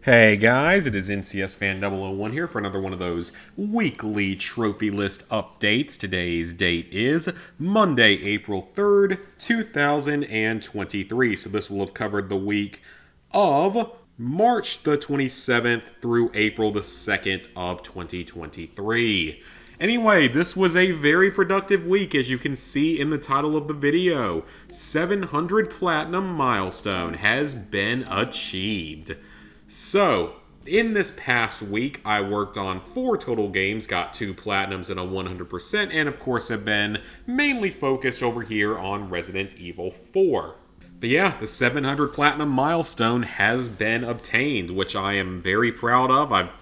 Hey guys, it is NCS Fan 001 here for another one of those weekly trophy list updates. Today's date is Monday, April 3rd, 2023. So this will have covered the week of March the 27th through April the 2nd of 2023. Anyway, this was a very productive week, as you can see in the title of the video. 700 Platinum milestone has been achieved. So, in this past week, I worked on 4 total games, got 2 Platinums and a 100%, and of course have been mainly focused over here on Resident Evil 4. But yeah, the 700 Platinum milestone has been obtained, which I am very proud of. I've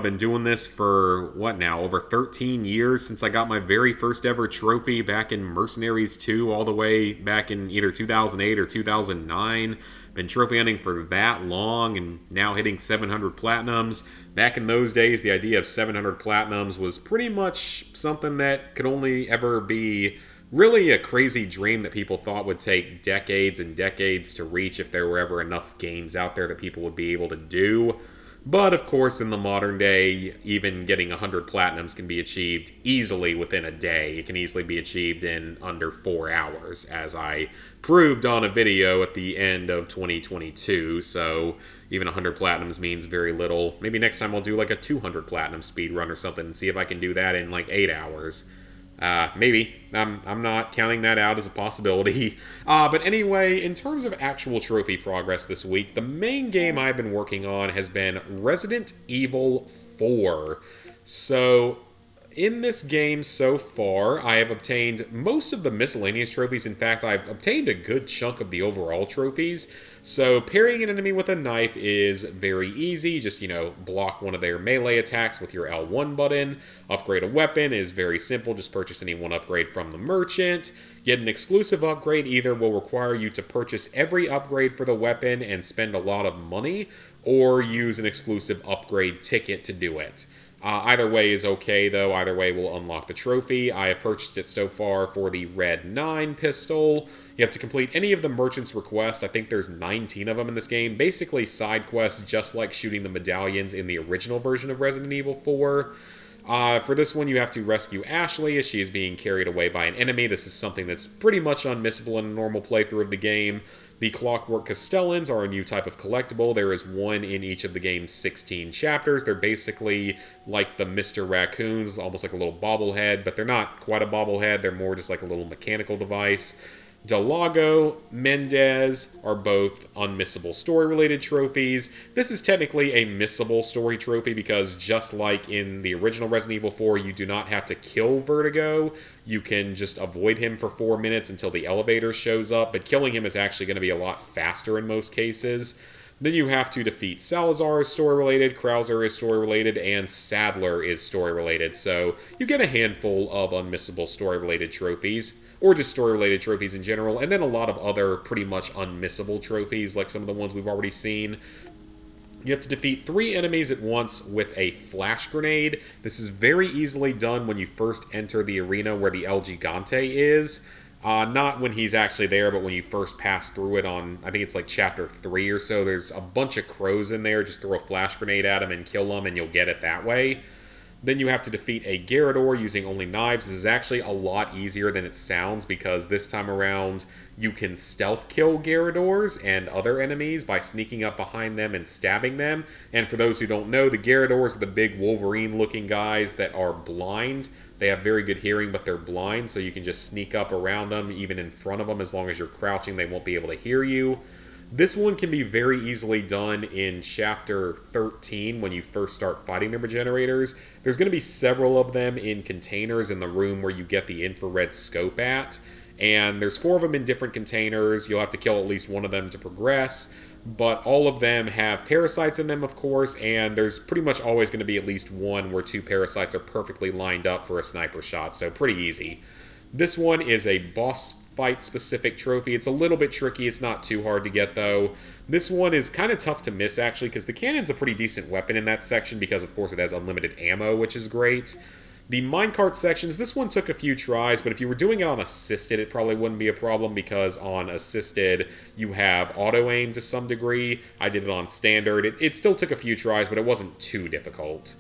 been doing this for, over 13 years since I got my very first ever trophy back in Mercenaries 2, all the way back in either 2008 or 2009. Been trophy hunting for that long and now hitting 700 platinums. Back in those days, the idea of 700 platinums was pretty much something that could only ever be really a crazy dream that people thought would take decades and decades to reach if there were ever enough games out there that people would be able to do. But of course, in the modern day, even getting 100 platinums can be achieved easily within a day. It can easily be achieved in under 4 hours, as I proved on a video at the end of 2022. So even 100 platinums means very little. Maybe next time I'll do like a 200 platinum speed run or something and see if I can do that in like 8 hours. Maybe. I'm not counting that out as a possibility. But anyway, in terms of actual trophy progress this week, the main game I've been working on has been Resident Evil 4. So, in this game so far, I have obtained most of the miscellaneous trophies. In fact, I've obtained a good chunk of the overall trophies. So parrying an enemy with a knife is very easy. Just, block one of their melee attacks with your L1 button. Upgrade a weapon is very simple. Just purchase any one upgrade from the merchant. Get an exclusive upgrade either will require you to purchase every upgrade for the weapon and spend a lot of money, or use an exclusive upgrade ticket to do it. Either way is okay, though. Either way will unlock the trophy. I have purchased it so far for the Red 9 pistol. You have to complete any of the merchant's requests. I think there's 19 of them in this game. Basically side quests, just like shooting the medallions in the original version of Resident Evil 4. For this one, you have to rescue Ashley as she is being carried away by an enemy. This is something that's pretty much unmissable in a normal playthrough of the game. The Clockwork Castellans are a new type of collectible. There is one in each of the game's 16 chapters. They're basically like the Mr. Raccoons, almost like a little bobblehead, but they're not quite a bobblehead. They're more just like a little mechanical device. Delago, Mendez are both unmissable story-related trophies. This is technically a missable story trophy because just like in the original Resident Evil 4, you do not have to kill Vertigo. You can just avoid him for 4 minutes until the elevator shows up, but killing him is actually going to be a lot faster in most cases. Then you have to defeat Salazar is story-related, Krauser is story-related, and Sadler is story-related. So you get a handful of unmissable story-related trophies, or just story-related trophies in general, and then a lot of other pretty much unmissable trophies, like some of the ones we've already seen. You have to defeat 3 enemies at once with a flash grenade. This is very easily done when you first enter the arena where the El Gigante is. Not when he's actually there, but when you first pass through it on, I think it's like chapter 3 or so. There's a bunch of crows in there. Just throw a flash grenade at them and kill them, and you'll get it that way. Then you have to defeat a Garrador using only knives. This is actually a lot easier than it sounds because this time around you can stealth kill Garradors and other enemies by sneaking up behind them and stabbing them. And for those who don't know, the Garradors are the big Wolverine-looking guys that are blind. They have very good hearing, but they're blind, so you can just sneak up around them, even in front of them. As long as you're crouching, they won't be able to hear you. This one can be very easily done in Chapter 13 when you first start fighting the Regenerators. There's going to be several of them in containers in the room where you get the infrared scope at. And there's 4 of them in different containers. You'll have to kill at least one of them to progress. But all of them have parasites in them, of course, and there's pretty much always going to be at least one where 2 parasites are perfectly lined up for a sniper shot, so pretty easy. This one is a boss fight specific trophy. It's a little bit tricky. It's not too hard to get, though. This one is kind of tough to miss, actually, because the cannon's a pretty decent weapon in that section because, of course, it has unlimited ammo, which is great. The minecart sections, this one took a few tries, but if you were doing it on assisted, it probably wouldn't be a problem because on assisted, you have auto-aim to some degree. I did it on standard. It still took a few tries, but it wasn't too difficult.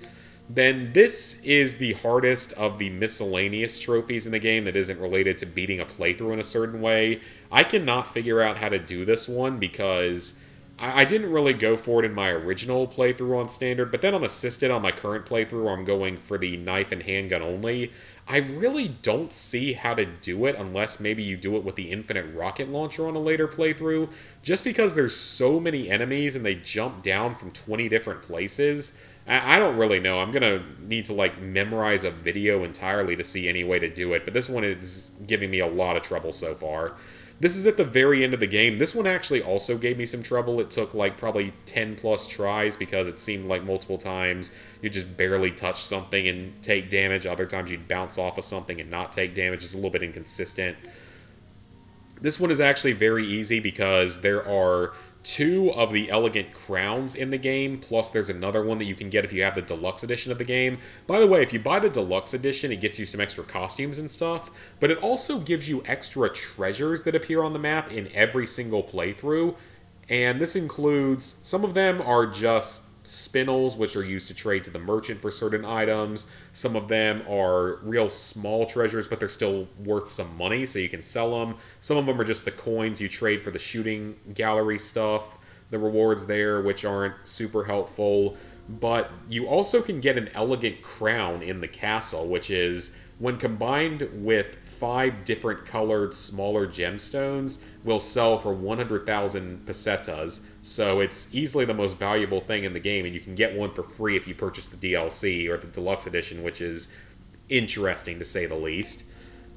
Then this is the hardest of the miscellaneous trophies in the game that isn't related to beating a playthrough in a certain way. I cannot figure out how to do this one because I didn't really go for it in my original playthrough on standard, but then on assisted on my current playthrough where I'm going for the knife and handgun only, I really don't see how to do it unless maybe you do it with the infinite rocket launcher on a later playthrough, just because there's so many enemies and they jump down from 20 different places. I don't really know. I'm going to need to like memorize a video entirely to see any way to do it, but this one is giving me a lot of trouble so far. This is at the very end of the game. This one actually also gave me some trouble. It took like probably 10 plus tries because it seemed like multiple times you just barely touch something and take damage. Other times you'd bounce off of something and not take damage. It's a little bit inconsistent. This one is actually very easy because there are 2 of the elegant crowns in the game, plus there's another one that you can get if you have the deluxe edition of the game. By the way, if you buy the deluxe edition, it gets you some extra costumes and stuff, but it also gives you extra treasures that appear on the map in every single playthrough, and this includes, some of them are just spinels, which are used to trade to the merchant for certain items. Some of them are real small treasures, but they're still worth some money, so you can sell them. Some of them are just the coins you trade for the shooting gallery stuff, the rewards there, which aren't super helpful. But you also can get an elegant crown in the castle, which is, when combined with 5 different colored smaller gemstones, will sell for 100,000 pesetas. So it's easily the most valuable thing in the game, and you can get one for free if you purchase the DLC or the deluxe edition, which is interesting to say the least.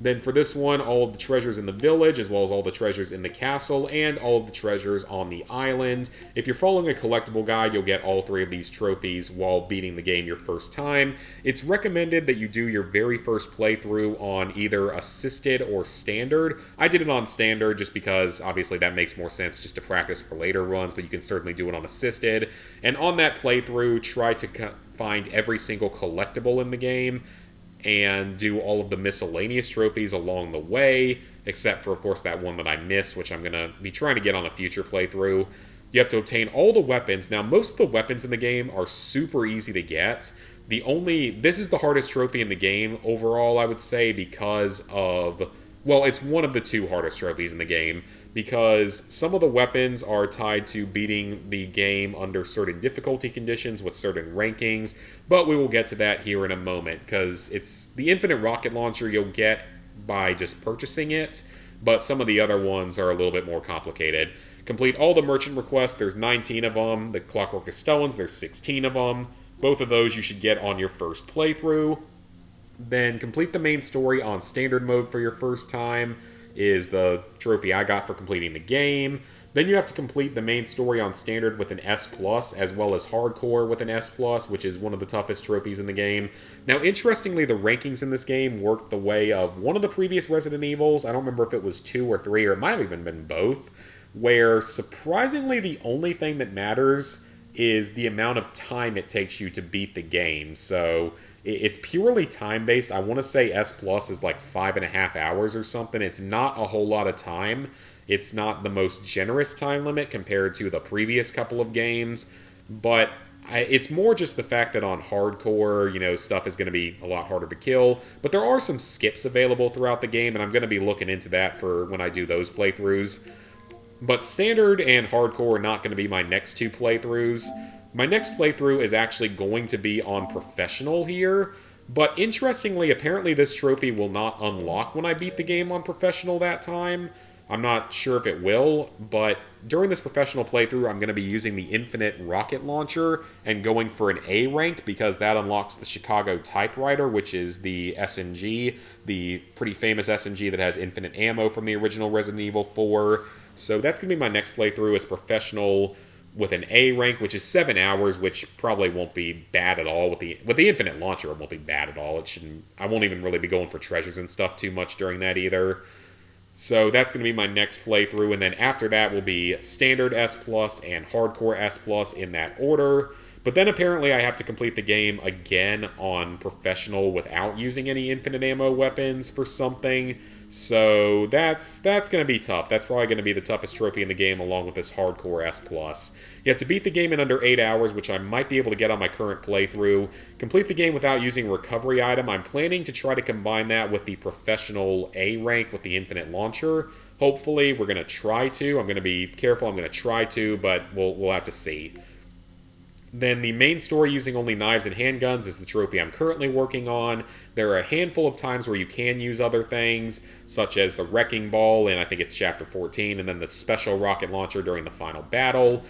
Then for this one, all of the treasures in the village, as well as all the treasures in the castle, and all of the treasures on the island. If you're following a collectible guide, you'll get all 3 of these trophies while beating the game your first time. It's recommended that you do your very first playthrough on either assisted or standard. I did it on standard just because, obviously, that makes more sense just to practice for later runs, but you can certainly do it on assisted. And on that playthrough, try to find every single collectible in the game, and do all of the miscellaneous trophies along the way, except for, of course, that one that I missed, which I'm going to be trying to get on a future playthrough. You have to obtain all the weapons. Now, most of the weapons in the game are super easy to get. This is the hardest trophy in the game overall, I would say, because of, well, it's one of the 2 hardest trophies in the game, because some of the weapons are tied to beating the game under certain difficulty conditions with certain rankings, but we will get to that here in a moment, because it's the infinite rocket launcher you'll get by just purchasing it, but some of the other ones are a little bit more complicated. Complete all the merchant requests, there's 19 of them. The Clockwork Castellans, there's 16 of them. Both of those you should get on your first playthrough. Then complete the main story on standard mode for your first time is the trophy I got for completing the game. Then you have to complete the main story on standard with an S+, as well as hardcore with an S+, which is one of the toughest trophies in the game. Now, interestingly, the rankings in this game worked the way of one of the previous Resident Evils. I don't remember if it was 2 or 3, or it might have even been both, where surprisingly the only thing that matters is the amount of time it takes you to beat the game. So it's purely time-based. I want to say S Plus is like 5.5 hours or something. It's not a whole lot of time. It's not the most generous time limit compared to the previous couple of games, but it's more just the fact that on hardcore, stuff is going to be a lot harder to kill. But there are some skips available throughout the game, and I'm going to be looking into that for when I do those playthroughs. But standard and hardcore are not going to be my next 2 playthroughs. My next playthrough is actually going to be on professional here. But interestingly, apparently this trophy will not unlock when I beat the game on professional that time. I'm not sure if it will, but during this professional playthrough, I'm going to be using the infinite rocket launcher and going for an A rank because that unlocks the Chicago typewriter, which is the SMG, the pretty famous SMG that has infinite ammo from the original Resident Evil 4. So that's going to be my next playthrough as professional with an A rank, which is 7 hours, which probably won't be bad at all. With the infinite launcher, it won't be bad at all. I won't even really be going for treasures and stuff too much during that either. So that's going to be my next playthrough, and then after that will be standard S Plus and hardcore S Plus in that order. But then apparently I have to complete the game again on professional without using any infinite ammo weapons for something. So that's going to be tough. That's probably going to be the toughest trophy in the game along with this hardcore S+. You have to beat the game in under 8 hours, which I might be able to get on my current playthrough. Complete the game without using a recovery item. I'm planning to try to combine that with the professional A rank with the infinite launcher. Hopefully, we're going to try to. I'm going to be careful. I'm going to try to, but we'll have to see. Then the main story using only knives and handguns is the trophy I'm currently working on. There are a handful of times where you can use other things, such as the wrecking ball in I think it's chapter 14, and then the special rocket launcher during the final battle.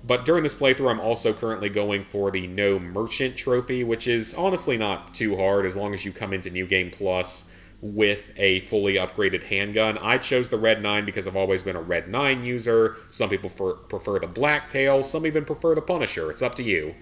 But during this playthrough, I'm also currently going for the No Merchant trophy, which is honestly not too hard as long as you come into New Game Plus with a fully upgraded handgun. I chose the Red 9 because I've always been a Red 9 user. Some people prefer the Blacktail, some even prefer the Punisher. It's up to you.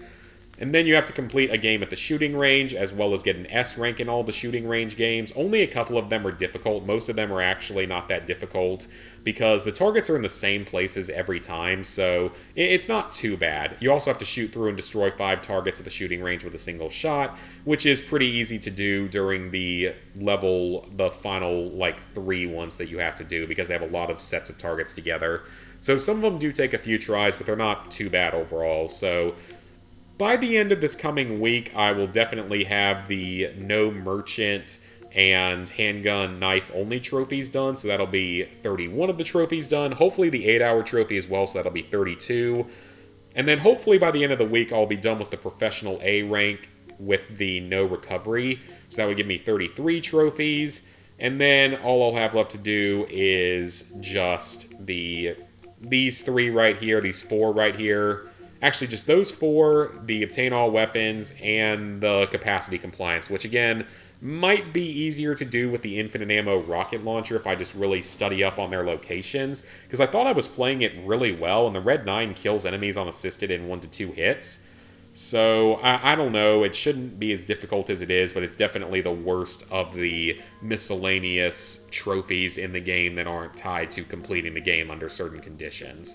And then you have to complete a game at the shooting range, as well as get an S rank in all the shooting range games. Only a couple of them are difficult. Most of them are actually not that difficult, because the targets are in the same places every time, so it's not too bad. You also have to shoot through and destroy 5 targets at the shooting range with a single shot, which is pretty easy to do during the final, 3 ones that you have to do, because they have a lot of sets of targets together. So some of them do take a few tries, but they're not too bad overall, so by the end of this coming week, I will definitely have the No Merchant and Handgun Knife Only trophies done, so that'll be 31 of the trophies done. Hopefully the 8-hour trophy as well, so that'll be 32. And then hopefully by the end of the week, I'll be done with the Professional A rank with the No Recovery, so that would give me 33 trophies. And then all I'll have left to do is just these 3 right here, these 4 right here. Actually, just those 4, the obtain all weapons, and the capacity compliance, which again, might be easier to do with the infinite ammo rocket launcher if I just really study up on their locations, because I thought I was playing it really well, and the Red 9 kills enemies unassisted in 1 to 2 hits. So, I don't know, it shouldn't be as difficult as it is, but it's definitely the worst of the miscellaneous trophies in the game that aren't tied to completing the game under certain conditions.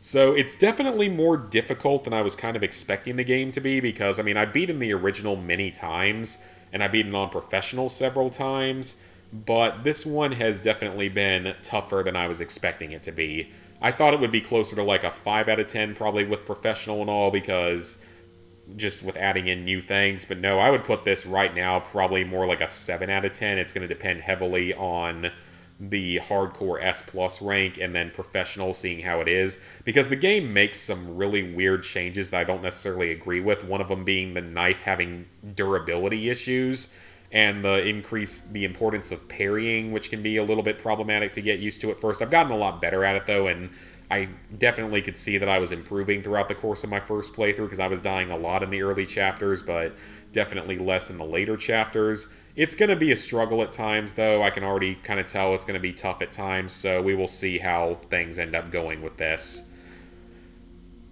So it's definitely more difficult than I was kind of expecting the game to be, because, I mean, I've beaten the original many times, and I've beaten on professional several times, but this one has definitely been tougher than I was expecting it to be. I thought it would be closer to like a 5 out of 10 probably with professional and all, because just with adding in new things, but no, I would put this right now probably more like a 7 out of 10. It's going to depend heavily on the hardcore S+ rank and then professional, seeing how it is, because the game makes some really weird changes that I don't necessarily agree with, one of them being the knife having durability issues and the importance of parrying, which can be a little bit problematic to get used to at first. I've gotten a lot better at it though, and I definitely could see that I was improving throughout the course of my first playthrough, because I was dying a lot in the early chapters, but definitely less in the later chapters. It's going to be a struggle at times, though. I can already kind of tell it's going to be tough at times, so we will see how things end up going with this.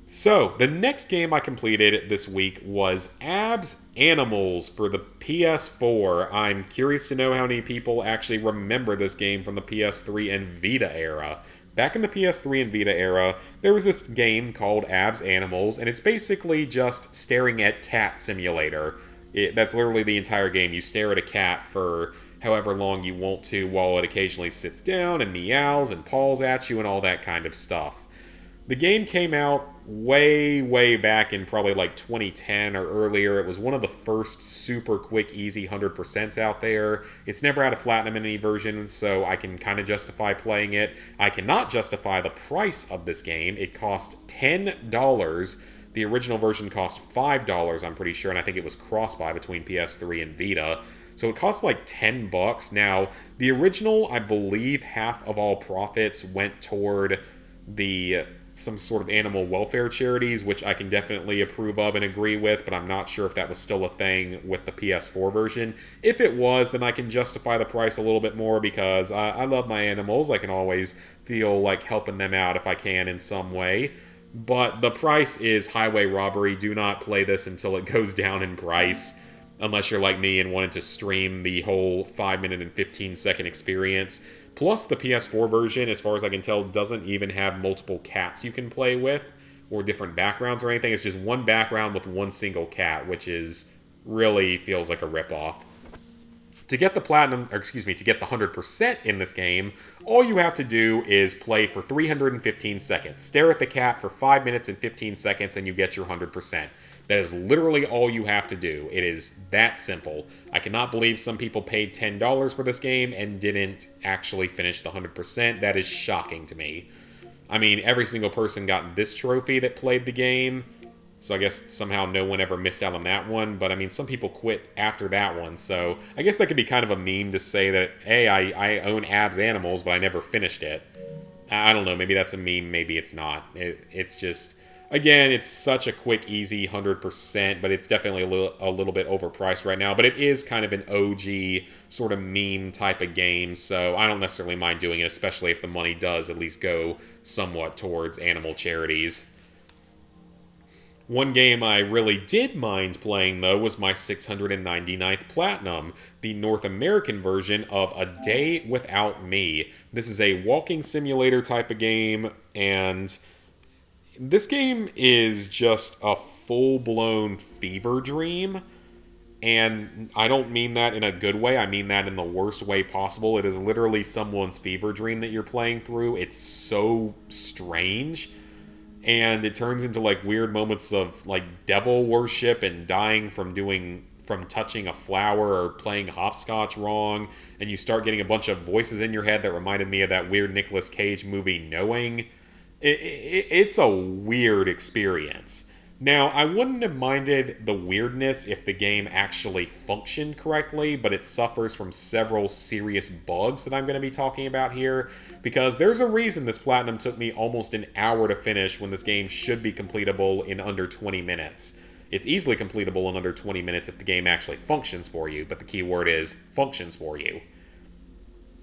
So, the next game I completed this week was Abs Animals for the PS4. I'm curious to know how many people actually remember this game from the PS3 and Vita era. Back in the PS3 and Vita era, there was this game called Abs Animals, and it's basically just staring at Cat Simulator. That's literally the entire game. You stare at a cat for however long you want to, while it occasionally sits down and meows and paws at you and all that kind of stuff. The game came out way back in probably like 2010 or earlier. It was one of the first super quick, easy 100%s out there. It's never had a platinum in any version, so I can kind of justify playing it. I cannot justify the price of this game. It cost $10. The original version cost $5, I'm pretty sure, and I think it was cross-buy between PS3 and Vita. So it cost like $10. Now, the original, I believe half of all profits went toward some sort of animal welfare charities, which I can definitely approve of and agree with, but I'm not sure if that was still a thing with the PS4 version. If it was, then I can justify the price a little bit more, because I love my animals. I can always feel like helping them out if I can in some way. But the price is highway robbery. Do not play this until it goes down in price, unless you're like me and wanted to stream the whole 5-minute and 15-second experience. Plus, the PS4 version, as far as I can tell, doesn't even have multiple cats you can play with, or different backgrounds or anything. It's just one background with one single cat, which is really feels like a ripoff. To get the platinum, or excuse me, to get the 100% in this game, all you have to do is play for 315 seconds. Stare at the cat for 5 minutes and 15 seconds and you get your 100%. That is literally all you have to do. It is that simple. I cannot believe some people paid $10 for this game and didn't actually finish the 100%. That is shocking to me. I mean, every single person got this trophy that played the game. So I guess somehow no one ever missed out on that one. But I mean, some people quit after that one. So I guess that could be kind of a meme to say that, hey, I own Abs Animals, but I never finished it. I don't know. Maybe that's a meme. Maybe it's not. It's just, again, it's such a quick, easy 100%, but it's definitely a little bit overpriced right now. But it is kind of an OG sort of meme type of game. So I don't necessarily mind doing it, especially if the money does at least go somewhat towards animal charities. One game I really did mind playing, though, was my 699th Platinum, the North American version of A Day Without Me. This is a walking simulator type of game, and this game is just a full-blown fever dream. And I don't mean that in a good way, I mean that in the worst way possible. It is literally someone's fever dream that you're playing through. It's so strange. And it turns into like weird moments of like devil worship and dying from touching a flower or playing hopscotch wrong, and you start getting a bunch of voices in your head that reminded me of that weird Nicolas Cage movie Knowing. It's a weird experience. Now, I wouldn't have minded the weirdness if the game actually functioned correctly, but it suffers from several serious bugs that I'm going to be talking about here, because there's a reason this Platinum took me almost an hour to finish when this game should be completable in under 20 minutes. It's easily completable in under 20 minutes if the game actually functions for you, but the key word is functions for you.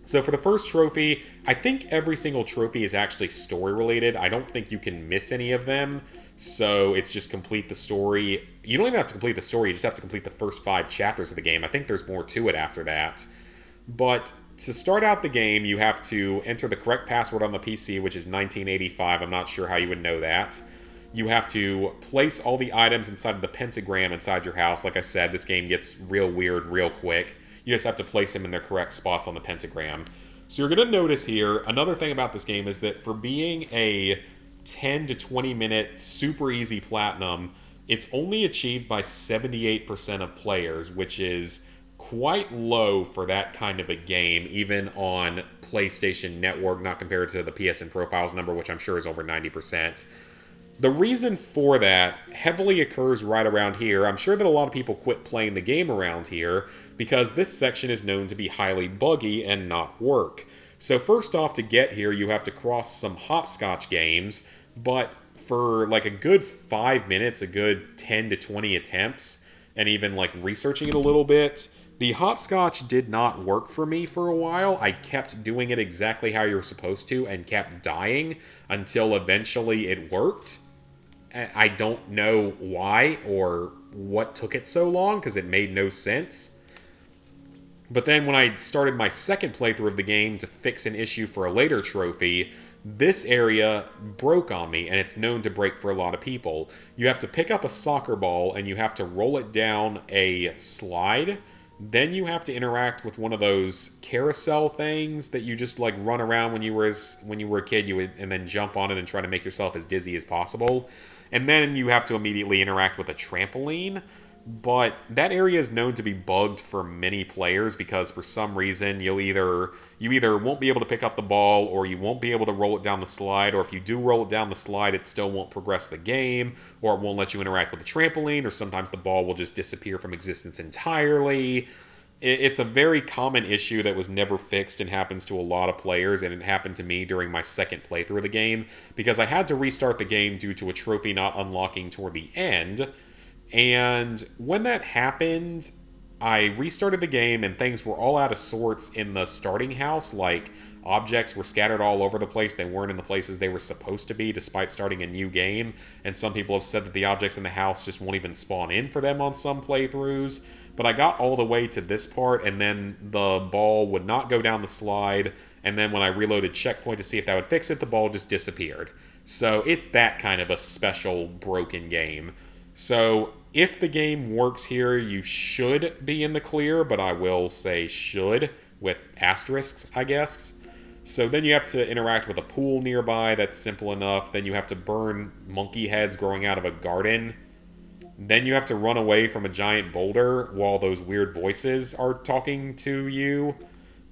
So for the first trophy, I think every single trophy is actually story related. I don't think you can miss any of them. So it's just complete the story. You don't even have to complete the story, you just have to complete the first 5 chapters of the game. I think there's more to it after that. But to start out the game, you have to enter the correct password on the PC, which is 1985. I'm not sure how you would know that. You have to place all the items inside of the pentagram inside your house. Like I said, this game gets real weird real quick. You just have to place them in their correct spots on the pentagram. So you're going to notice here, another thing about this game is that for being a 10 to 20 minute super easy platinum, it's only achieved by 78% of players, which is quite low for that kind of a game, even on PlayStation Network, not compared to the PSN Profiles number, which I'm sure is over 90%. The reason for that heavily occurs right around here. I'm sure that a lot of people quit playing the game around here because this section is known to be highly buggy and not work. So first off, to get here, you have to cross some hopscotch games, but for like a good 5 minutes, a good 10 to 20 attempts, and even like researching it a little bit, the hopscotch did not work for me for a while. I kept doing it exactly how you're supposed to and kept dying until eventually it worked. I don't know why or what took it so long, because it made no sense. But then when I started my second playthrough of the game to fix an issue for a later trophy, this area broke on me, and it's known to break for a lot of people. You have to pick up a soccer ball, and you have to roll it down a slide. Then you have to interact with one of those carousel things that you just like run around when you were a kid. You would, and then jump on it and try to make yourself as dizzy as possible. And then you have to immediately interact with a trampoline. But that area is known to be bugged for many players because for some reason you either won't be able to pick up the ball, or you won't be able to roll it down the slide, or if you do roll it down the slide, it still won't progress the game, or it won't let you interact with the trampoline, or sometimes the ball will just disappear from existence entirely. It's a very common issue that was never fixed and happens to a lot of players, and it happened to me during my second playthrough of the game because I had to restart the game due to a trophy not unlocking toward the end. And when that happened, I restarted the game and things were all out of sorts in the starting house. Like, objects were scattered all over the place. They weren't in the places they were supposed to be despite starting a new game. And some people have said that the objects in the house just won't even spawn in for them on some playthroughs. But I got all the way to this part, and then the ball would not go down the slide. And then when I reloaded checkpoint to see if that would fix it, the ball just disappeared. So it's that kind of a special broken game. So if the game works here, you should be in the clear, but I will say should with asterisks, I guess. So then you have to interact with a pool nearby. That's simple enough. Then you have to burn monkey heads growing out of a garden. Then you have to run away from a giant boulder while those weird voices are talking to you.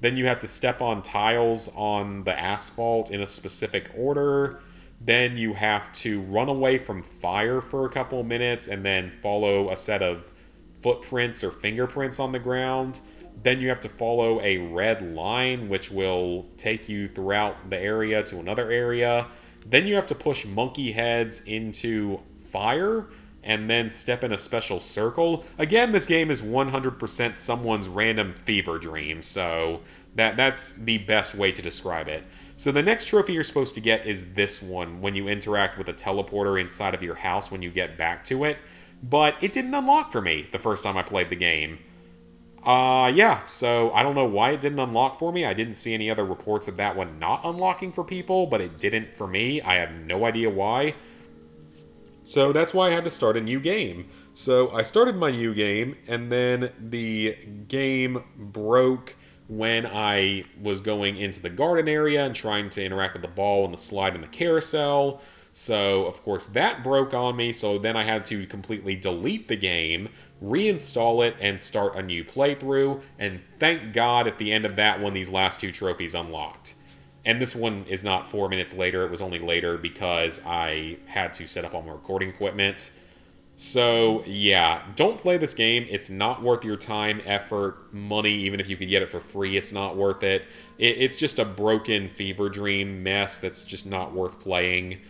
Then you have to step on tiles on the asphalt in a specific order. Then you have to run away from fire for a couple of minutes and then follow a set of footprints or fingerprints on the ground. Then you have to follow a red line, which will take you throughout the area to another area. Then you have to push monkey heads into fire and then step in a special circle. Again, this game is 100% someone's random fever dream, so that's the best way to describe it. So the next trophy you're supposed to get is this one, when you interact with a teleporter inside of your house when you get back to it. But it didn't unlock for me the first time I played the game. Yeah, so I don't know why it didn't unlock for me. I didn't see any other reports of that one not unlocking for people, but it didn't for me. I have no idea why. So that's why I had to start a new game. So I started my new game, and then the game broke when I was going into the garden area and trying to interact with the ball and the slide and the carousel. So, of course, that broke on me, so then I had to completely delete the game, reinstall it, and start a new playthrough, and thank God at the end of that one, these last two trophies unlocked. And this one is not 4 minutes later, it was only later because I had to set up all my recording equipment. So, yeah, don't play this game. It's not worth your time, effort, money. Even if you could get it for free, it's not worth it. It's just a broken fever dream mess that's just not worth playing.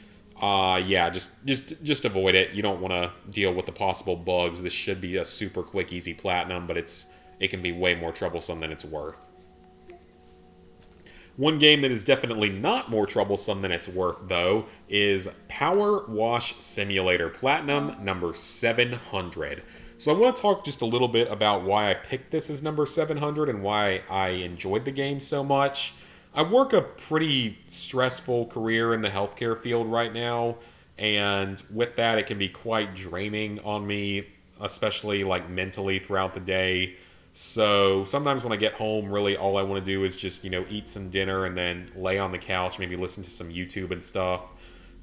Yeah, just avoid it. You don't want to deal with the possible bugs. This should be a super quick, easy platinum, but it can be way more troublesome than it's worth. One game that is definitely not more troublesome than it's worth, though, is PowerWash Simulator Platinum number 700. So I want to talk just a little bit about why I picked this as number 700 and why I enjoyed the game so much. I work a pretty stressful career in the healthcare field right now, and with that, it can be quite draining on me, especially like mentally throughout the day. So sometimes when I get home, really all I want to do is just, eat some dinner and then lay on the couch, maybe listen to some YouTube and stuff,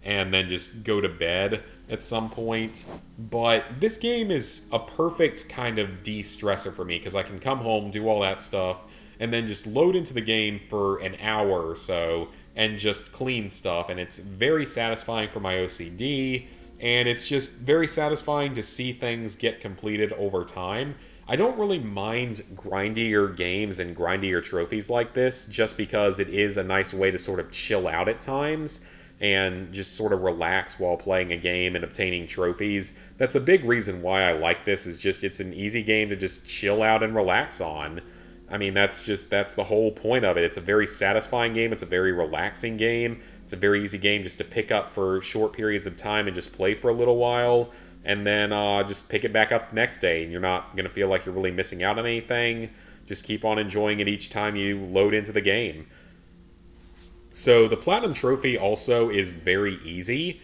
and then just go to bed at some point. But this game is a perfect kind of de-stressor for me because I can come home, do all that stuff, and then just load into the game for an hour or so and just clean stuff. And it's very satisfying for my OCD, and it's just very satisfying to see things get completed over time. I don't really mind grindier games and grindier trophies like this just because it is a nice way to sort of chill out at times and just sort of relax while playing a game and obtaining trophies. That's a big reason why I like this, is just it's an easy game to just chill out and relax on. I mean, that's the whole point of it. It's a very satisfying game. It's a very relaxing game. It's a very easy game just to pick up for short periods of time and just play for a little while. And then just pick it back up the next day, and you're not going to feel like you're really missing out on anything. Just keep on enjoying it each time you load into the game. So the Platinum Trophy also is very easy,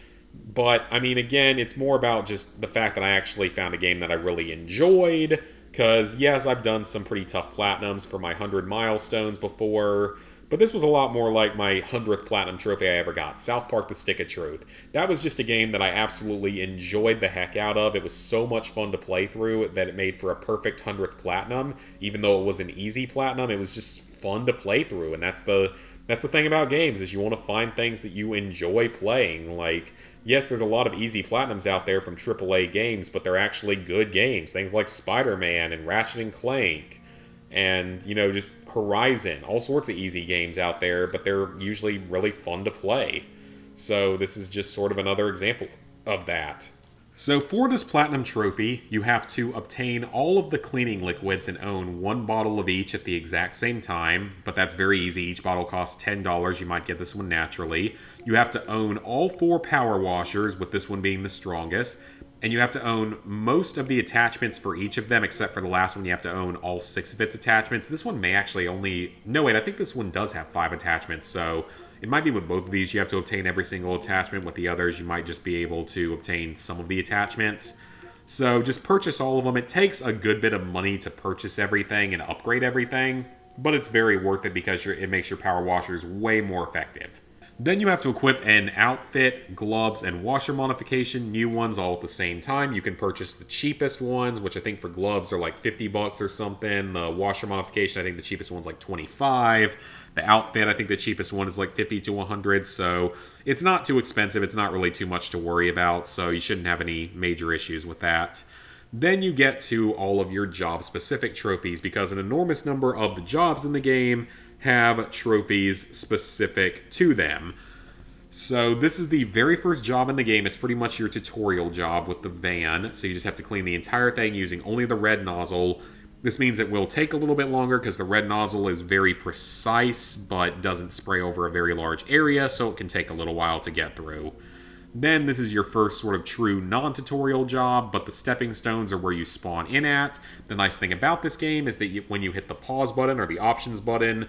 but I mean, again, it's more about just the fact that I actually found a game that I really enjoyed, because yes, I've done some pretty tough Platinums for my 100 milestones before, but this was a lot more like my 100th Platinum Trophy I ever got, South Park: The Stick of Truth. That was just a game that I absolutely enjoyed the heck out of. It was so much fun to play through that it made for a perfect 100th Platinum. Even though it was an easy Platinum, it was just fun to play through, and that's the thing about games, is you want to find things that you enjoy playing. Like, yes, there's a lot of easy Platinums out there from AAA games, but they're actually good games. Things like Spider-Man and Ratchet and Clank and, just Horizon. All sorts of easy games out there, but they're usually really fun to play. So this is just sort of another example of that. So for this Platinum Trophy, you have to obtain all of the cleaning liquids and own one bottle of each at the exact same time, but that's very easy. Each bottle costs $10. You might get this one naturally. You have to own all 4 power washers, with this one being the strongest, and you have to own most of the attachments for each of them, except for the last one. You have to own all 6 of its attachments. This one may actually only... No, wait, I think this one does have 5 attachments, so It might be with both of these you have to obtain every single attachment. With the others, you might just be able to obtain some of the attachments. So just purchase all of them. It takes a good bit of money to purchase everything and upgrade everything, but it's very worth it because it makes your power washers way more effective. Then you have to equip an outfit, gloves, and washer modification, new ones all at the same time. You can purchase the cheapest ones, which I think for gloves are like 50 bucks or something. The washer modification, I think the cheapest one's like 25. The outfit, I think the cheapest one is like 50 to 100. So it's not too expensive. It's not really too much to worry about. So you shouldn't have any major issues with that. Then you get to all of your job-specific trophies because an enormous number of the jobs in the game have trophies specific to them. So this is the very first job in the game. It's pretty much your tutorial job with the van. So you just have to clean the entire thing using only the red nozzle. This means it will take a little bit longer because the red nozzle is very precise but doesn't spray over a very large area, so it can take a little while to get through. Then this is your first sort of true non-tutorial job, but the stepping stones are where you spawn in at. The nice thing about this game is that when you hit the pause button or the options button,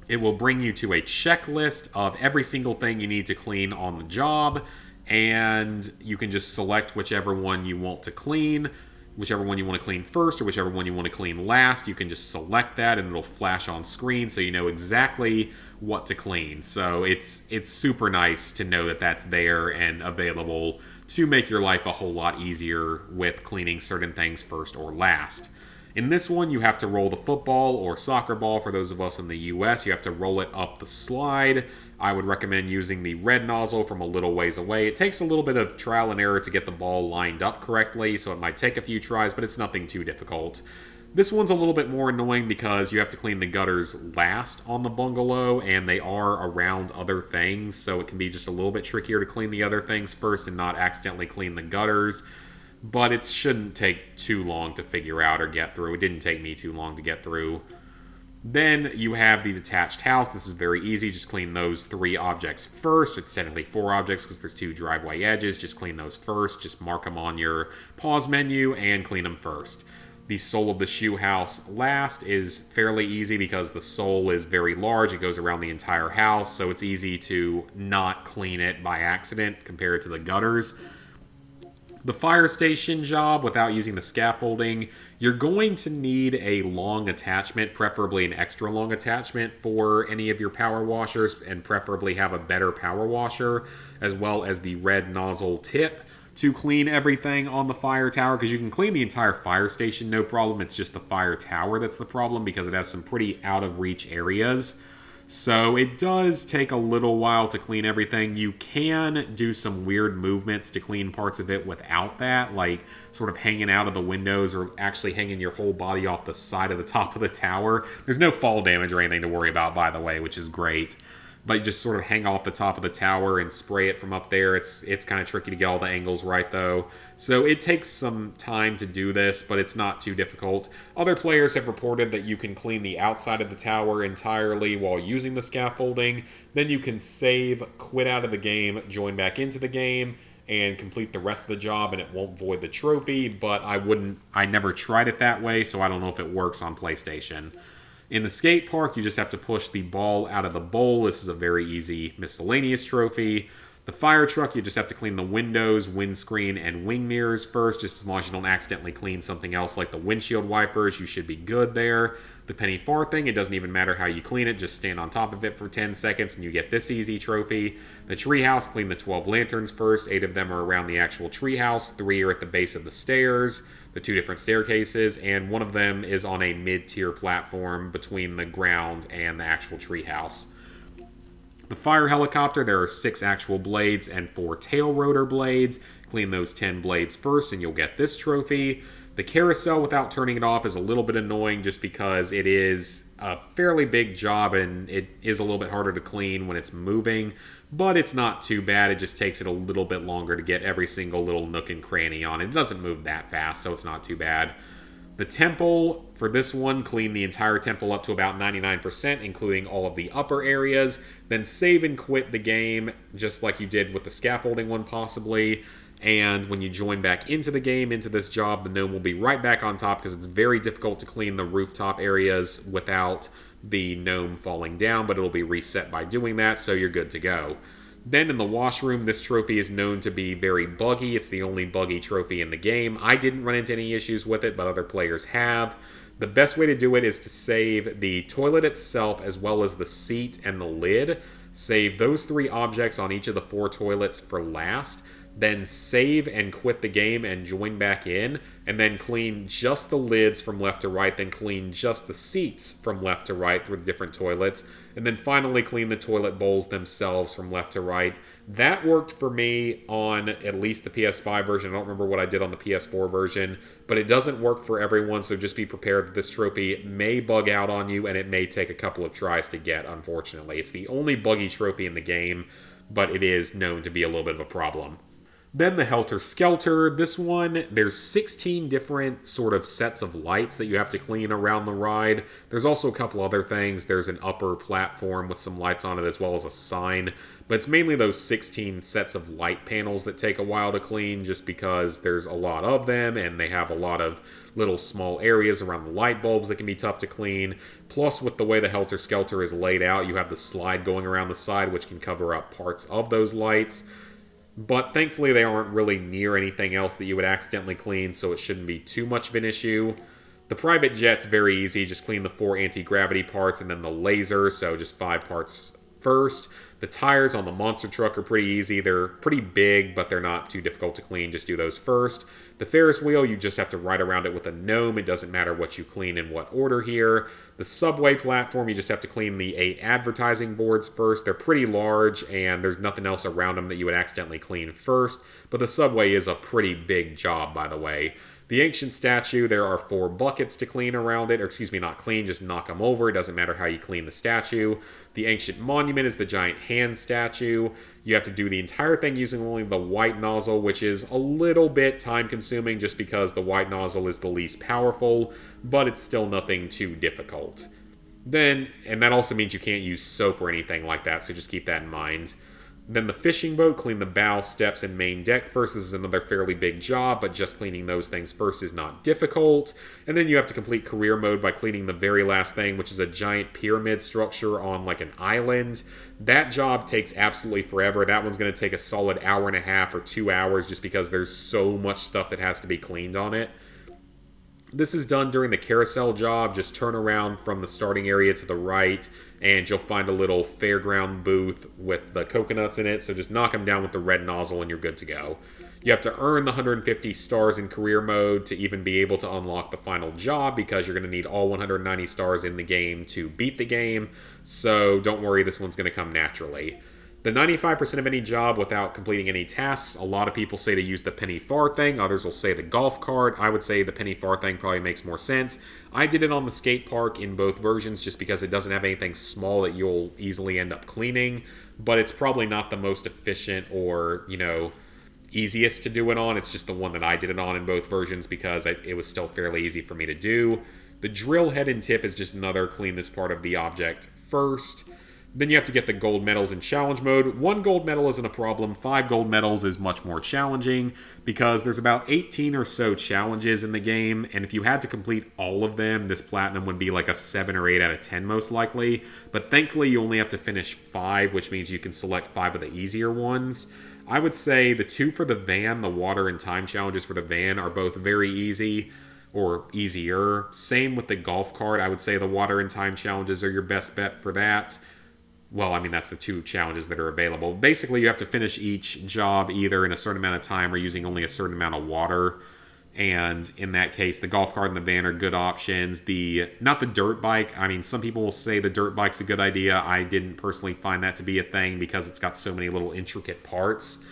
it will bring you to a checklist of every single thing you need to clean on the job, and you can just select whichever one you want to clean. Whichever one you want to clean first or whichever one you want to clean last, you can just select that and it'll flash on screen so you know exactly what to clean. So it's super nice to know that that's there and available to make your life a whole lot easier with cleaning certain things first or last. In this one, you have to roll the football or soccer ball. For those of us in the US, you have to roll it up the slide. I would recommend using the red nozzle from a little ways away. It takes a little bit of trial and error to get the ball lined up correctly, so it might take a few tries, but it's nothing too difficult. This one's a little bit more annoying because you have to clean the gutters last on the bungalow, and they are around other things, so it can be just a little bit trickier to clean the other things first and not accidentally clean the gutters. But it shouldn't take too long to figure out or get through. It didn't take me too long to get through. Then you have the detached house. This is very easy. Just clean those 3 objects first. It's technically 4 objects because there's 2 driveway edges. Just clean those first. Just mark them on your pause menu and clean them first. The sole of the shoe house last is fairly easy because the sole is very large. It goes around the entire house, so it's easy to not clean it by accident compared to the gutters. The fire station job, without using the scaffolding, you're going to need a long attachment, preferably an extra long attachment for any of your power washers, and preferably have a better power washer, as well as the red nozzle tip to clean everything on the fire tower, because you can clean the entire fire station, no problem. It's just the fire tower that's the problem because it has some pretty out-of-reach areas. So it does take a little while to clean everything. You can do some weird movements to clean parts of it without that, like sort of hanging out of the windows or actually hanging your whole body off the side of the top of the tower. There's no fall damage or anything to worry about, by the way, which is great. But you just sort of hang off the top of the tower and spray it from up there. It's kind of tricky to get all the angles right, though. So it takes some time to do this, but it's not too difficult. Other players have reported that you can clean the outside of the tower entirely while using the scaffolding. Then you can save, quit out of the game, join back into the game, and complete the rest of the job, and it won't void the trophy. But I never tried it that way, so I don't know if it works on PlayStation. In the skate park, you just have to push the ball out of the bowl. This is a very easy miscellaneous trophy. The fire truck, you just have to clean the windows, windscreen, and wing mirrors first, just as long as you don't accidentally clean something else like the windshield wipers. You should be good there. The penny far thing, it doesn't even matter how you clean it. Just stand on top of it for 10 seconds and you get this easy trophy. The treehouse, clean the 12 lanterns first. 8 of them are around the actual treehouse. 3 are at the base of the stairs, the 2 different staircases, and 1 of them is on a mid-tier platform between the ground and the actual treehouse. The fire helicopter, there are 6 actual blades and 4 tail rotor blades. Clean those 10 blades first and you'll get this trophy. The carousel, without turning it off, is a little bit annoying just because it is a fairly big job and it is a little bit harder to clean when it's moving, but it's not too bad. It just takes it a little bit longer to get every single little nook and cranny on it. It doesn't move that fast, so it's not too bad. The temple, for this one, clean the entire temple up to about 99%, including all of the upper areas. Then save and quit the game, just like you did with the scaffolding one possibly. And when you join back into the game, into this job, the gnome will be right back on top because it's very difficult to clean the rooftop areas without the gnome falling down, but it'll be reset by doing that, so you're good to go. Then in the washroom, this trophy is known to be very buggy. It's the only buggy trophy in the game. I didn't run into any issues with it, but other players have. The best way to do it is to save the toilet itself as well as the seat and the lid. Save those 3 objects on each of the 4 toilets for last. Then save and quit the game and join back in, and then clean just the lids from left to right, then clean just the seats from left to right through the different toilets, and then finally clean the toilet bowls themselves from left to right. That worked for me on at least the PS5 version. I don't remember what I did on the PS4 version, but it doesn't work for everyone, so just be prepared that this trophy may bug out on you, and it may take a couple of tries to get, unfortunately. It's the only buggy trophy in the game, but it is known to be a little bit of a problem. Then the Helter Skelter. This one, there's 16 different sort of sets of lights that you have to clean around the ride. There's also a couple other things. There's an upper platform with some lights on it as well as a sign. But it's mainly those 16 sets of light panels that take a while to clean just because there's a lot of them and they have a lot of little small areas around the light bulbs that can be tough to clean. Plus, with the way the Helter Skelter is laid out, you have the slide going around the side which can cover up parts of those lights. But thankfully they aren't really near anything else that you would accidentally clean, so it shouldn't be too much of an issue. The private jet's very easy. Just clean the 4 anti-gravity parts and then the laser, so just 5 parts first. The tires on the monster truck are pretty easy. They're pretty big, but they're not too difficult to clean. Just do those first. The Ferris wheel, you just have to ride around it with a gnome. It doesn't matter what you clean in what order here. The subway platform, you just have to clean the 8 advertising boards first. They're pretty large, and there's nothing else around them that you would accidentally clean first. But the subway is a pretty big job, by the way. The ancient statue, there are 4 buckets to clean around it. Or excuse me, not clean, just knock them over. It doesn't matter how you clean the statue. The ancient monument is the giant hand statue. You have to do the entire thing using only the white nozzle, which is a little bit time consuming just because the white nozzle is the least powerful, but it's still nothing too difficult. Then, and that also means you can't use soap or anything like that, so just keep that in mind. Then the fishing boat, clean the bow, steps, and main deck first. This is another fairly big job, but just cleaning those things first is not difficult. And then you have to complete career mode by cleaning the very last thing, which is a giant pyramid structure on like an island. That job takes absolutely forever. That one's going to take a solid hour and a half or 2 hours just because there's so much stuff that has to be cleaned on it. This is done during the carousel job. Just turn around from the starting area to the right, and you'll find a little fairground booth with the coconuts in it. So just knock them down with the red nozzle and you're good to go. You have to earn the 150 stars in career mode to even be able to unlock the final job, because you're going to need all 190 stars in the game to beat the game. So don't worry, this one's going to come naturally. The 95% of any job without completing any tasks, a lot of people say to use the penny far thing, others will say the golf cart. I would say the penny far thing probably makes more sense. I did it on the skate park in both versions just because it doesn't have anything small that you'll easily end up cleaning, but it's probably not the most efficient or, easiest to do it on. It's just the one that I did it on in both versions because it was still fairly easy for me to do. The drill head and tip is just another clean this part of the object first. Then you have to get the gold medals in challenge mode. 1 gold medal isn't a problem. 5 gold medals is much more challenging because there's about 18 or so challenges in the game, and if you had to complete all of them, this platinum would be like a 7 or 8 out of 10 most likely. But thankfully, you only have to finish 5, which means you can select 5 of the easier ones. I would say the 2 for the van, the water and time challenges for the van, are both very easy or easier. Same with the golf cart. I would say the water and time challenges are your best bet for that. Well, I mean, that's the 2 challenges that are available. Basically, you have to finish each job either in a certain amount of time or using only a certain amount of water. And in that case, the golf cart and the van are good options. Not the dirt bike. I mean, some people will say the dirt bike's a good idea. I didn't personally find that to be a thing because it's got so many little intricate parts.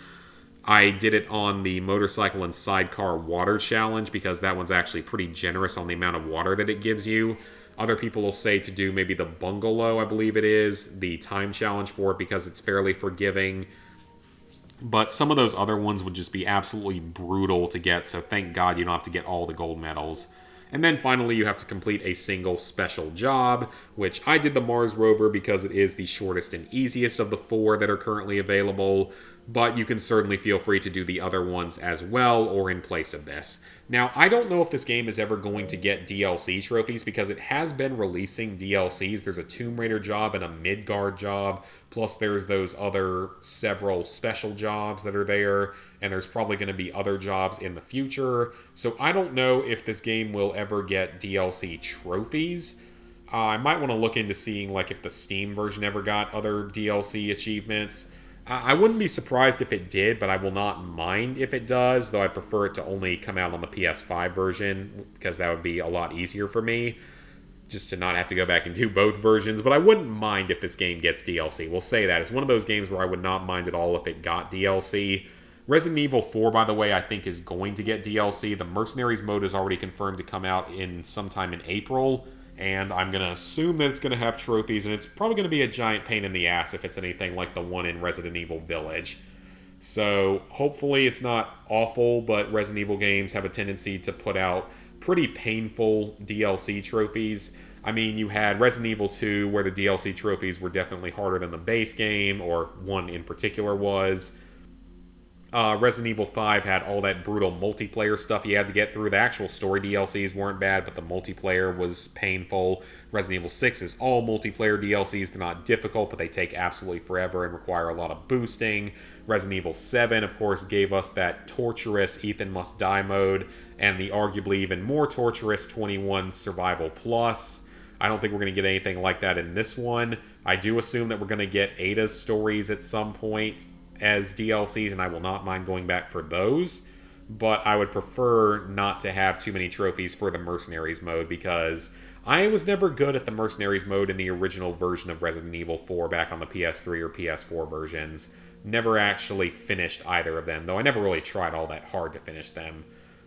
I did it on the motorcycle and sidecar water challenge because that one's actually pretty generous on the amount of water that it gives you. Other people will say to do maybe the bungalow, I believe it is, the time challenge for it because it's fairly forgiving. But some of those other ones would just be absolutely brutal to get, so thank God you don't have to get all the gold medals. And then finally, you have to complete a single special job, which I did the Mars rover because it is the shortest and easiest of the 4 that are currently available. but you can certainly feel free to do the other ones as well or in place of this. Now, I don't know if this game is ever going to get DLC trophies because it has been releasing DLCs. There's a Tomb Raider job and a Midgard job, plus there's those other several special jobs that are there, and there's probably going to be other jobs in the future. So I don't know if this game will ever get DLC trophies. I might want to look into seeing like if the Steam version ever got other DLC achievements. I wouldn't be surprised if it did, but I will not mind if it does, though I prefer it to only come out on the PS5 version, because that would be a lot easier for me, just to not have to go back and do both versions. But I wouldn't mind if this game gets DLC. We'll say that. It's one of those games where I would not mind at all if it got DLC. Resident Evil 4, by the way, I think is going to get DLC. The Mercenaries mode is already confirmed to come out in sometime in April. And I'm going to assume that it's going to have trophies, and it's probably going to be a giant pain in the ass if it's anything like the one in Resident Evil Village. So hopefully it's not awful, but Resident Evil games have a tendency to put out pretty painful DLC trophies. I mean, you had Resident Evil 2, where the DLC trophies were definitely harder than the base game, or one in particular was. Resident Evil 5 had all that brutal multiplayer stuff you had to get through. The actual story DLCs weren't bad, but the multiplayer was painful. Resident Evil 6 is all multiplayer DLCs. They're not difficult, but they take absolutely forever and require a lot of boosting. Resident Evil 7, of course, gave us that torturous Ethan Must Die mode, and the arguably even more torturous 21 Survival Plus. I don't think we're going to get anything like that in this one. I do assume that we're going to get Ada's stories at some point as DLCs, and I will not mind going back for those, but I would prefer not to have too many trophies for the Mercenaries mode, because I was never good at the Mercenaries mode in the original version of Resident Evil 4 back on the PS3 or PS4 versions. Never actually finished either of them, though I never really tried all that hard to finish them.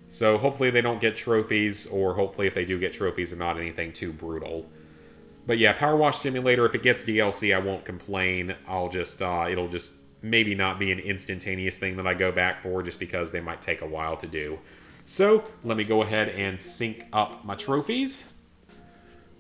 So hopefully they don't get trophies, or hopefully if they do get trophies, they're not anything too brutal. But yeah, PowerWash Simulator, if it gets DLC, I won't complain. I'll just, it'll just maybe not be an instantaneous thing that I go back for, just because they might take a while to do. So let me go ahead and sync up my trophies.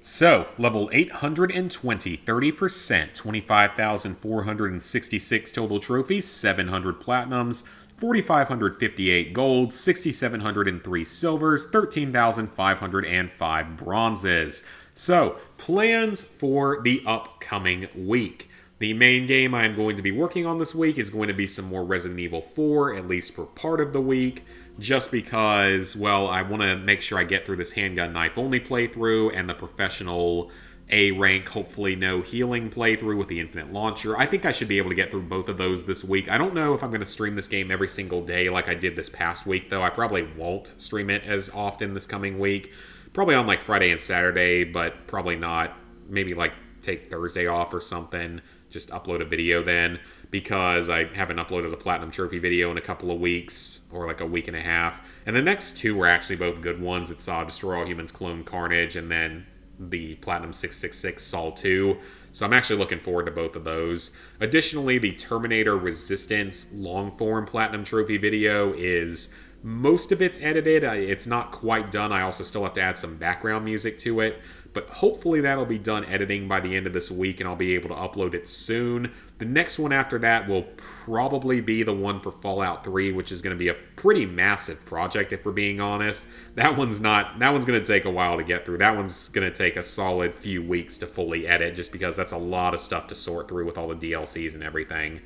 So, level 820, 30%, 25,466 total trophies, 700 platinums, 4,558 golds, 6,703 silvers, 13,505 bronzes. So, plans for the upcoming week. The main game I am going to be working on this week is going to be some more Resident Evil 4, at least for part of the week, just because, well, I want to make sure I get through this handgun knife only playthrough and the professional A rank, hopefully no healing playthrough with the infinite launcher. I think I should be able to get through both of those this week. I don't know if I'm going to stream this game every single day like I did this past week, though. I probably won't stream it as often this coming week. Probably on like Friday and Saturday, but probably not. Maybe like take Thursday off or something. Just upload a video then, because I haven't uploaded a Platinum Trophy video in a couple of weeks, or like a week and a half. And the next two were actually both good ones. It's Destroy All Humans Clone Carnage, and then the Platinum 666 Sol 2. So I'm actually looking forward to both of those. Additionally, the Terminator Resistance long-form Platinum Trophy video is... most of it's edited. It's not quite done. I also still have to add some background music to it. But hopefully that'll be done editing by the end of this week, and I'll be able to upload it soon. The next one after that will probably be the one for Fallout 3, which is going to be a pretty massive project, if we're being honest. That one's going to take a while to get through. That one's going to take a solid few weeks to fully edit, just because that's a lot of stuff to sort through with all the DLCs and everything.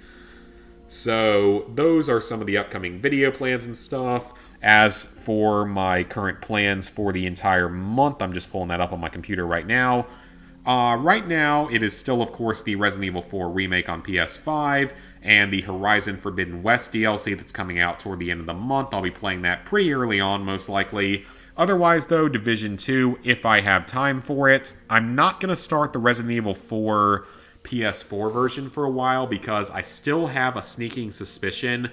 So those are some of the upcoming video plans and stuff. As for my current plans for the entire month, I'm just pulling that up on my computer right now. Right now, it is still, of course, the Resident Evil 4 remake on PS5 and the Horizon Forbidden West DLC that's coming out toward the end of the month. I'll be playing that pretty early on, most likely. Otherwise, though, Division 2, if I have time for it. I'm not going to start the Resident Evil 4 PS4 version for a while, because I still have a sneaking suspicion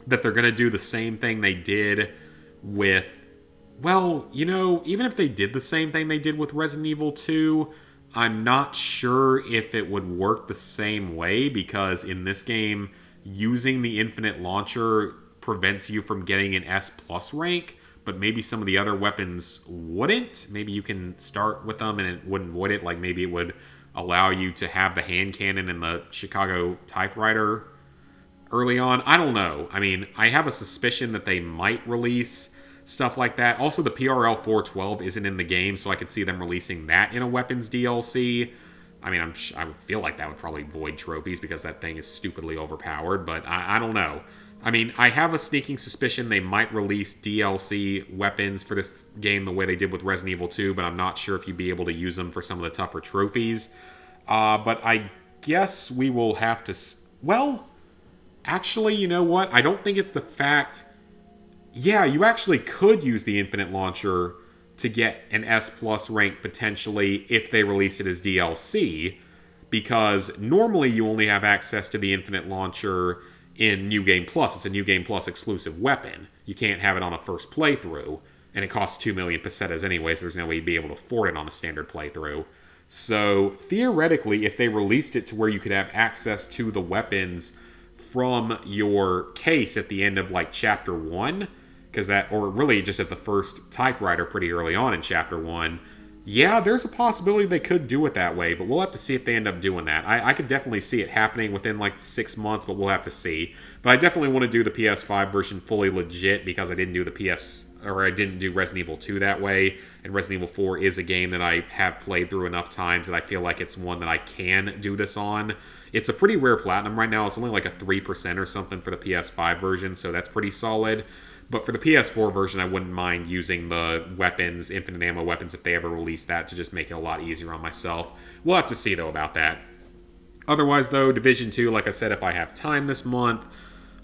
that they're going to do the same thing they did with... well, you know, even if they did the same thing they did with Resident Evil 2, I'm not sure if it would work the same way, because in this game, using the infinite launcher prevents you from getting an S+ rank, but maybe some of the other weapons wouldn't. Maybe you can start with them and it wouldn't void it. Like maybe it would allow you to have the hand cannon and the Chicago typewriter early on. I don't know. I mean, I have a suspicion that they might release stuff like that. Also, the PRL 412 isn't in the game, so I could see them releasing that in a weapons DLC. I mean, I would feel like that would probably void trophies because that thing is stupidly overpowered, but I don't know. I mean, I have a sneaking suspicion they might release DLC weapons for this game the way they did with Resident Evil 2, but I'm not sure if you'd be able to use them for some of the tougher trophies. But I guess we will have to... Well, actually, you know what? I don't think it's the fact... Yeah, you actually could use the Infinite Launcher to get an S Plus rank potentially if they release it as DLC, because normally you only have access to the Infinite Launcher in New Game Plus. It's a New Game Plus exclusive weapon. You can't have it on a first playthrough, and it costs 2 million pesetas anyway, so there's no way you'd be able to afford it on a standard playthrough. So, theoretically, if they released it to where you could have access to the weapons from your case at the end of, like, Chapter 1, because that, or really just at the first typewriter pretty early on in Chapter 1, yeah, there's a possibility they could do it that way, but we'll have to see if they end up doing that. I could definitely see it happening within like 6 months, but we'll have to see. But I definitely want to do the PS5 version fully legit because I didn't do I didn't do Resident Evil 2 that way, and Resident Evil 4 is a game that I have played through enough times that I feel like it's one that I can do this on. It's a pretty rare platinum right now. It's only like a 3% or something for the PS5 version, so that's pretty solid. But for the PS4 version, I wouldn't mind using the weapons, infinite ammo weapons, if they ever release that, to just make it a lot easier on myself. We'll have to see, though, about that. Otherwise, though, Division 2, like I said, if I have time this month.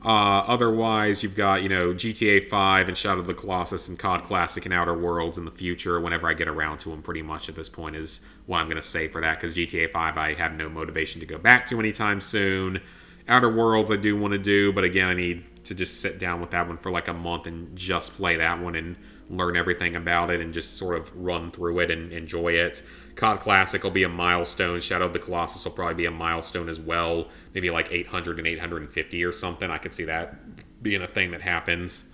Otherwise, you've got, GTA 5 and Shadow of the Colossus and COD Classic and Outer Worlds in the future, whenever I get around to them, pretty much at this point is what I'm going to say for that, because GTA 5 I have no motivation to go back to anytime soon. Outer Worlds I do want to do, but again, I need to just sit down with that one for like a month and just play that one and learn everything about it and just sort of run through it and enjoy it. COD Classic will be a milestone. Shadow of the Colossus will probably be a milestone as well. Maybe like 800 and 850 or something. I could see that being a thing that happens.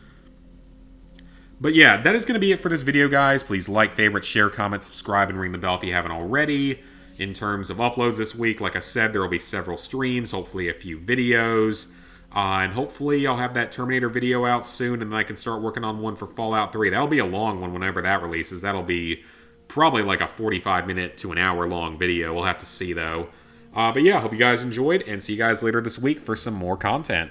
But yeah, that is going to be it for this video, guys. Please like, favorite, share, comment, subscribe, and ring the bell if you haven't already. In terms of uploads this week, like I said, there will be several streams, hopefully a few videos. And hopefully I'll have that Terminator video out soon, and then I can start working on one for Fallout 3. That'll be a long one whenever that releases. That'll be probably like a 45-minute to an hour-long video. We'll have to see, though. But yeah, hope you guys enjoyed, and see you guys later this week for some more content.